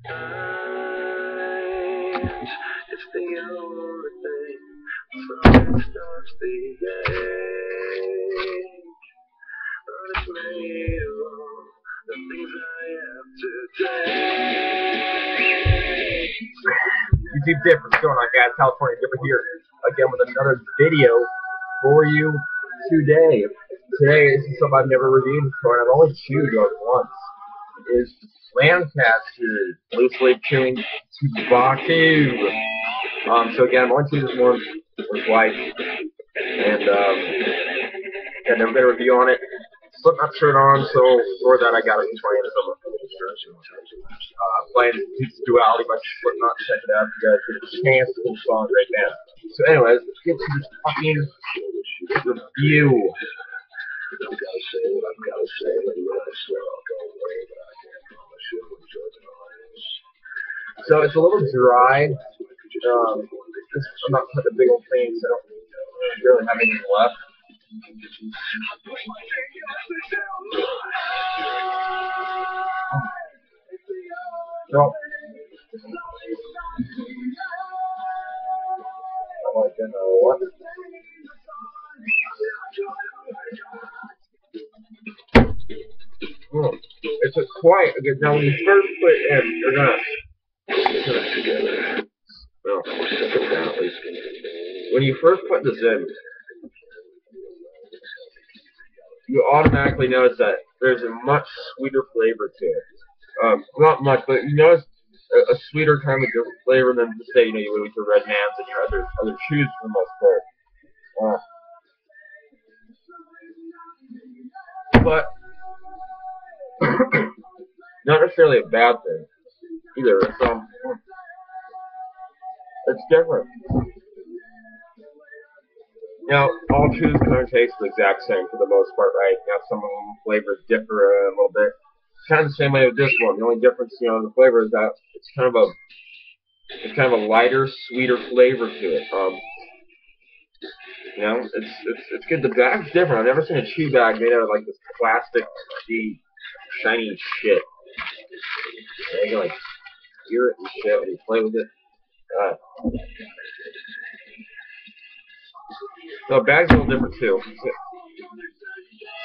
And it's the only thing that starts the age. But it's made of all the things I have today. YouTube Dipper, what's going on, guys? California Dipper here again with another video for you today. Today is something I've never reviewed before, and I've only chewed on once. It is Lancaster loose leaf chewing tobacco. So again, I'm only chewing this one with wife, and I've never made a review on it. Slipknot shirt on, so for that I gotta be playing some playing Duality by Slipknot. Check it out if you guys get a chance. Cool song right now. So anyways, let's get to this fucking review. So it's a little dry. I'm not putting a big old thing, so I don't really have anything left. Well, I'm like, you know what? It's a quiet. Now, when you first put it in, you're gonna put it together. Well, set it down at least. When you first put this in, you automatically notice that there's a much sweeter flavor to it. Not much, but you notice a sweeter kind of different flavor than to say, you would with your red mans and your other chews for the most part. But not necessarily a bad thing either. It's different. Now, all chews kind of taste the exact same for the most part, right? Now, some of them flavors differ a little bit. It's kind of the same way with this one. The only difference, in the flavor is that it's kind of a lighter, sweeter flavor to it. It's good. The bag's different. I've never seen a chew bag made out of like this plastic, shiny shit. You can like hear it and shit when you play with it. The bag's a little different too.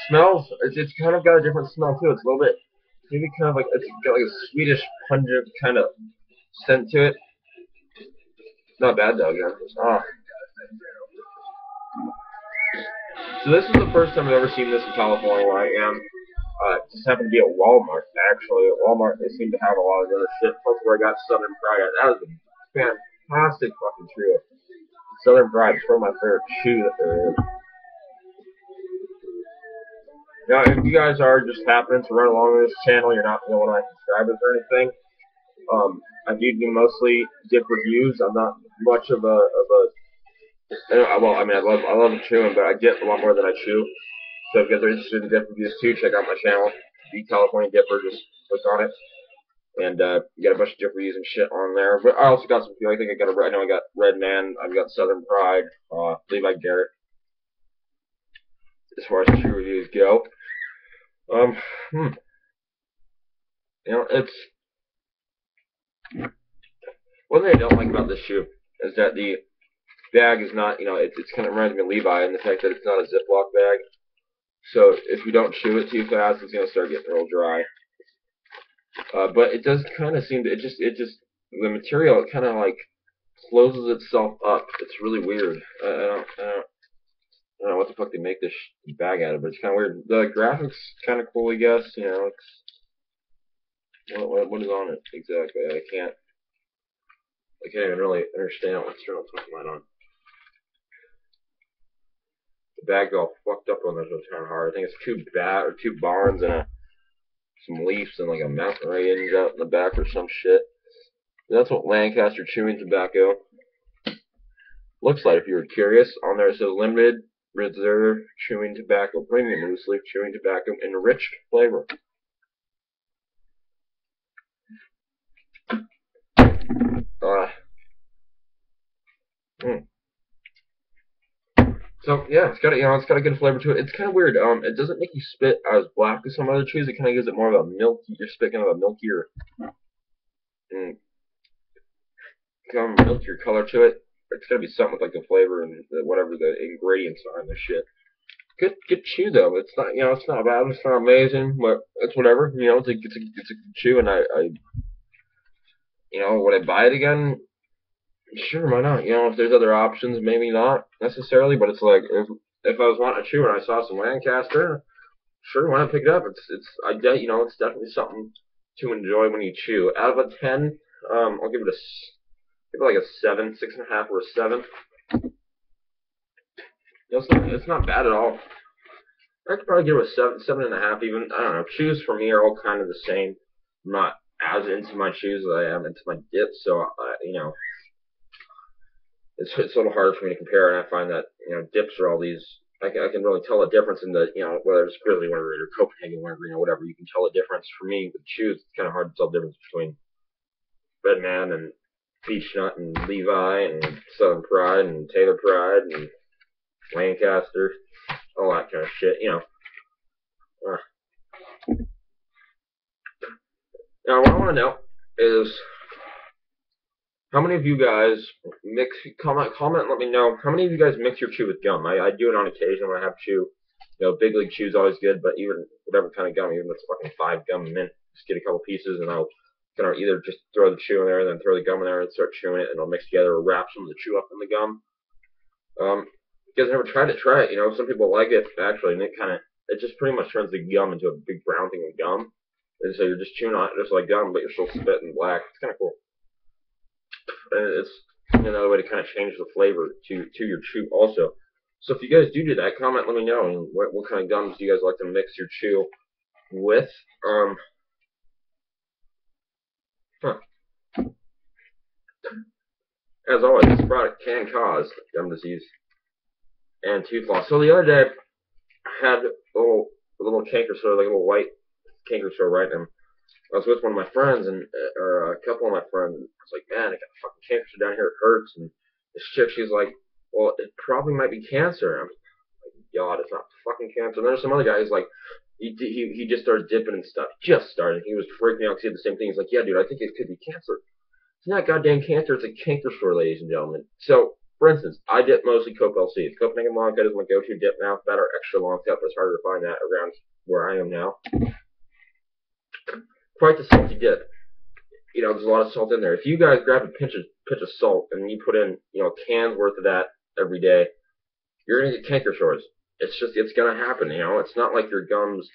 Smells. It's kind of got a different smell too. It's a little bit, maybe kind of like it's got like a Swedish pungent kind of scent to it. Not bad though, again. So this is the first time I've ever seen this in California where I am. It just happened to be at Walmart, actually. At Walmart, they seem to have a lot of other shit. Plus where I got Southern Pride at. That was a fantastic fucking trio. Southern Pride is one of my favorite chew that there is. Now, if you guys are just happening to run along this channel, you're not one of my subscribers or anything. I do mostly dip reviews. I'm not much of a well, I mean, I love chewing, but I dip a lot more than I chew. So if you guys are interested in dip reviews too, check out my channel, The California Dipper. Just click on it, and you got a bunch of dip reviews and shit on there. But I also got some. I think I know I got Red Man. I've got Southern Pride. Levi Garrett. As far as chew reviews go, it's one thing I don't like about this shoe is that the bag is not, it's kind of reminds me of Levi in the fact that it's not a Ziploc bag. So if you don't chew it too fast, it's gonna start getting real dry. But it does kind of seem to, the material, it kind of like closes itself up. It's really weird. I don't know what the fuck they make this bag out of, but it's kind of weird. The graphics kind of cool, I guess. What is on it exactly? I can't even really understand what's turn the light on. The bag's all fucked up on this. It's kind of hard. I think it's two barns and some leaves and like a mountain range out in the back or some shit. That's what Lancaster chewing tobacco looks like. If you were curious, on there it says limited reserve chewing tobacco, premium loose leaf chewing tobacco, enriched flavor. So yeah, it's got a good flavor to it. It's kind of weird. It doesn't make you spit as black as some other chews. It kind of gives it more of a milky. You're spitting of a milkier and come milk your color to it. It's gonna be something with like the flavor and whatever the ingredients are in the shit. Good chew though. It's not it's not bad. It's not amazing, but it's whatever. It's a good chew, and I would I buy it again? Sure, why not? If there's other options, maybe not necessarily, but it's like if I was wanting to chew and I saw some Lancaster, sure, why not pick it up? It's definitely something to enjoy when you chew. Out of a 10, I'll give it like a 7, 6.5, or a 7. It's not bad at all. I could probably give it a 7, 7.5 even. I don't know. Chews for me are all kind of the same. I'm not as into my chews as I am into my dips, so it's a little hard for me to compare. And I find that dips are all these. I can really tell a difference in the whether it's Grizzly winter or Copenhagen winter whatever. You can tell a difference. For me, with chews, it's kind of hard to tell the difference between Redman and Beach Nut and Levi and Southern Pride and Taylor Pride and Lancaster, all that kind of shit. Now, what I want to know is how many of you guys comment and let me know how many of you guys mix your chew with gum. I do it on occasion when I have chew. Big league chew is always good, but even whatever kind of gum, even if it's fucking 5 gum mint, just get a couple pieces and I'll kind of either just throw the chew in there and then throw the gum in there and start chewing it, and I'll mix together or wrap some of the chew up in the gum. You guys ever tried it? Try it. Some people like it actually, and it just pretty much turns the gum into a big brown thing of gum, and so you're just chewing on it just like gum, but you're still spitting black. It's kind of cool. And it's another way to kind of change the flavor to your chew also. So if you guys do that, comment, let me know. And what kind of gums do you guys like to mix your chew with? As always, this product can cause gum disease and tooth loss. So the other day, I had a little canker sore, like a little white canker sore, right? And I was with one of my friends, or a couple of my friends, and I was like, man, I got a fucking cancer down here, it hurts. And this chick, she's like, well, it probably might be cancer. I'm like, God, it's not fucking cancer. And there's some other guy who's like, he just started dipping and stuff. Just started. He was freaking out because he had the same thing. He's like, yeah, dude, I think it could be cancer. It's not goddamn cancer, it's a canker sore, ladies and gentlemen. So, for instance, I dip mostly Cope LC. Copenhagen Long Cut is my go-to dip now. That or extra long cut, but it's harder to find that around where I am now. Quite the salty dip. There's a lot of salt in there. If you guys grab a pinch of salt and you put in, cans worth of that every day, you're gonna get canker sores. It's gonna happen. It's not like your gums.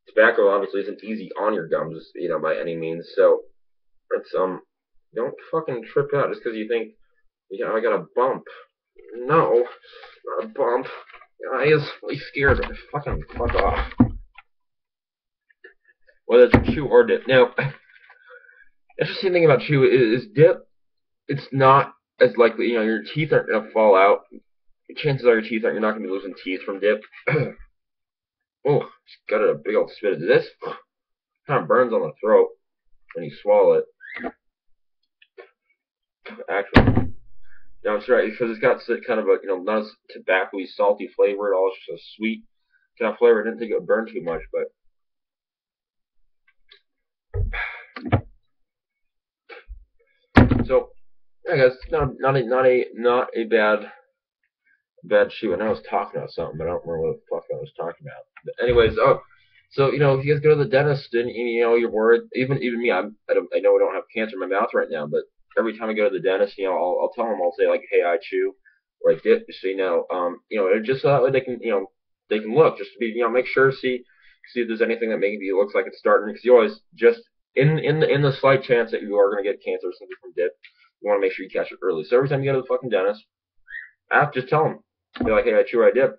Tobacco obviously isn't easy on your gums, by any means. So it's don't fucking trip out just because you think, I got a bump. No, not a bump. Guys, really scared. Fucking fuck off. Whether it's chew or dip. Now, interesting thing about chew is dip. It's not as likely. Your teeth aren't gonna fall out. Chances are you're not gonna be losing teeth from dip. Oh, just got a big old spit of this. Kind of burns on the throat when you swallow it. Actually, no, that's right, because it's got kind of a not as tobacco-y, salty flavor at all. It's just a sweet kind of flavor. I didn't think it would burn too much, but so yeah, guys, not a bad chew. And I was talking about something, but I don't remember what the fuck I was talking about. But anyways, so if you guys go to the dentist and you're worried, even me, I know I don't have cancer in my mouth right now, but every time I go to the dentist, I'll tell them, I'll say like, hey, I chew or I dip, so just so that way they can look, just to be make sure see if there's anything that maybe looks like it's starting, because you always just in the slight chance that you are going to get cancer or something from dip, you want to make sure you catch it early. So every time you go to the fucking dentist, just tell them, be like, hey, I chew or I dip.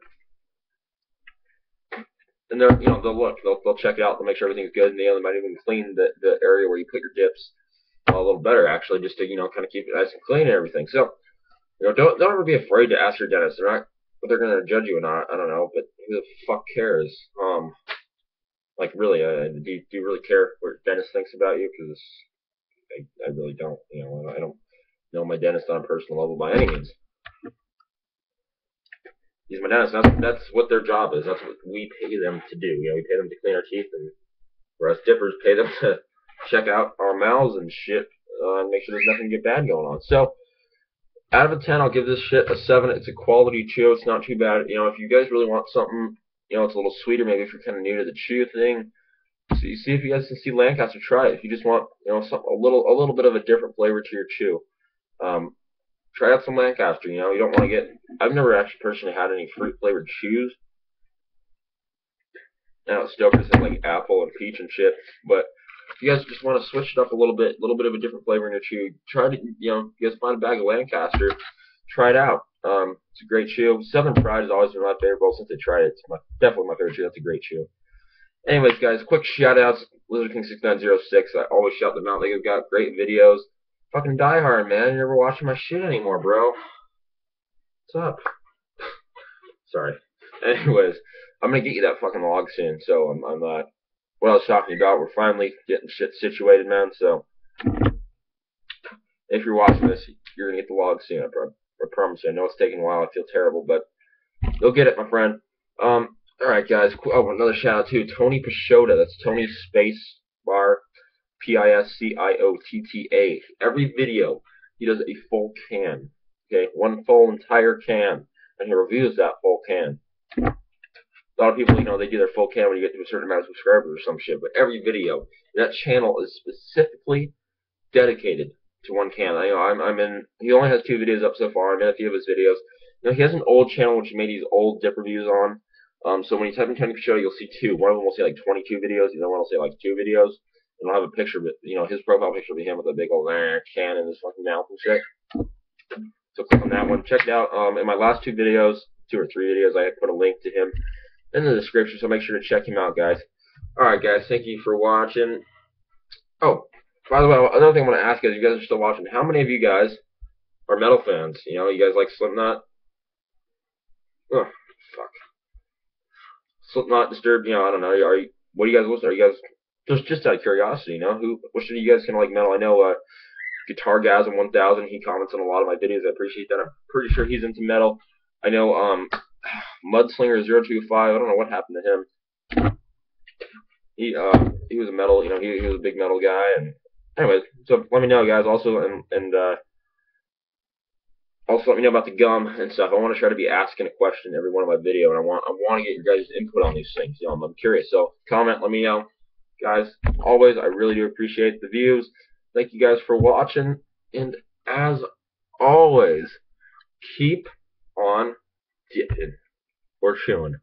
And they'll look, they'll check it out, they'll make sure everything's good, and they might even clean the area where you put your dips a little better, actually, just to kind of keep it nice and clean and everything. So don't ever be afraid to ask your dentist. They're gonna judge you or not, I don't know, but who the fuck cares? Like really, do you really care what your dentist thinks about you? Because I really don't. I don't know my dentist on a personal level by any means. He's my dentist. That's what their job is. That's what we pay them to do. We pay them to clean our teeth, and for us dippers, pay them to check out our mouths and shit. and make sure there's nothing bad going on. So, out of a 10, I'll give this shit a 7. It's a quality chew. It's not too bad. You know, if you guys really want something, you know, it's a little sweeter, maybe if you're kind of new to the chew thing, so you see if you guys can see Lancaster, try it. If you just want, you know, a little bit of a different flavor to your chew, try out some Lancaster. You know, you don't want to get. I've never actually personally had any fruit flavored chews. Now it's still because like apple and peach and shit. But if you guys just want to switch it up a little bit of a different flavor in your chew, try to, you know, you guys find a bag of Lancaster, try it out. It's a great chew. Southern Pride has always been my favorite. Well, since I tried it, it's definitely my favorite chew. That's a great chew. Anyways, guys, quick shout-outs. Lizard King 6906. I always shout them out. They've got great videos. Fucking Die Hard, man. You're never watching my shit anymore, bro. What's up? Sorry. Anyways, I'm gonna get you that fucking log soon. So I'm what I was talking about. We're finally getting shit situated, man. So if you're watching this, you're gonna get the log soon. I promise you. I know it's taking a while. I feel terrible, but you'll get it, my friend. Alright, guys. Oh, another shout out to Tony Pisciotta. That's Tony Space Bar Pisciotta. Every video, he does a full can. Okay, one full entire can, and he reviews that full can. A lot of people, you know, they do their full can when you get to a certain amount of subscribers or some shit. But every video, that channel is specifically dedicated to one can. I know I'm in. He only has 2 videos up so far. I'm in a few of his videos. You know, he has an old channel which he made these old dip reviews on. So when you type in Tony Pisciotta, you'll see 2. One of them will say like 22 videos. The other one will say like 2 videos. And I'll have a picture of it. You know, his profile picture will be him with a big old can in his fucking mouth and shit. So click on that one. Check it out. In my last 2 videos, 2 or 3 videos, I put a link to him in the description. So make sure to check him out, guys. Alright, guys. Thank you for watching. Oh, by the way, another thing I want to ask you guys, you guys are still watching, how many of you guys are metal fans? You know, you guys like Slipknot? Oh, fuck. Slipknot, Disturbed, you know, I don't know. What do you guys listen to? Are you guys, just out of curiosity, you know, which of you guys can like metal? I know, Guitargasm 1000, he comments on a lot of my videos. I appreciate that. I'm pretty sure he's into metal. I know, Mudslinger 025, I don't know what happened to him. He was a metal, you know, he was a big metal guy, and anyways, so let me know, guys, also, and also let me know about the gum and stuff. I want to try to be asking a question in every one of my videos, and I want to get your guys' input on these things. You know, I'm curious, so comment, let me know, guys. Always, I really do appreciate the views. Thank you guys for watching, and as always, keep on dipping or chewing.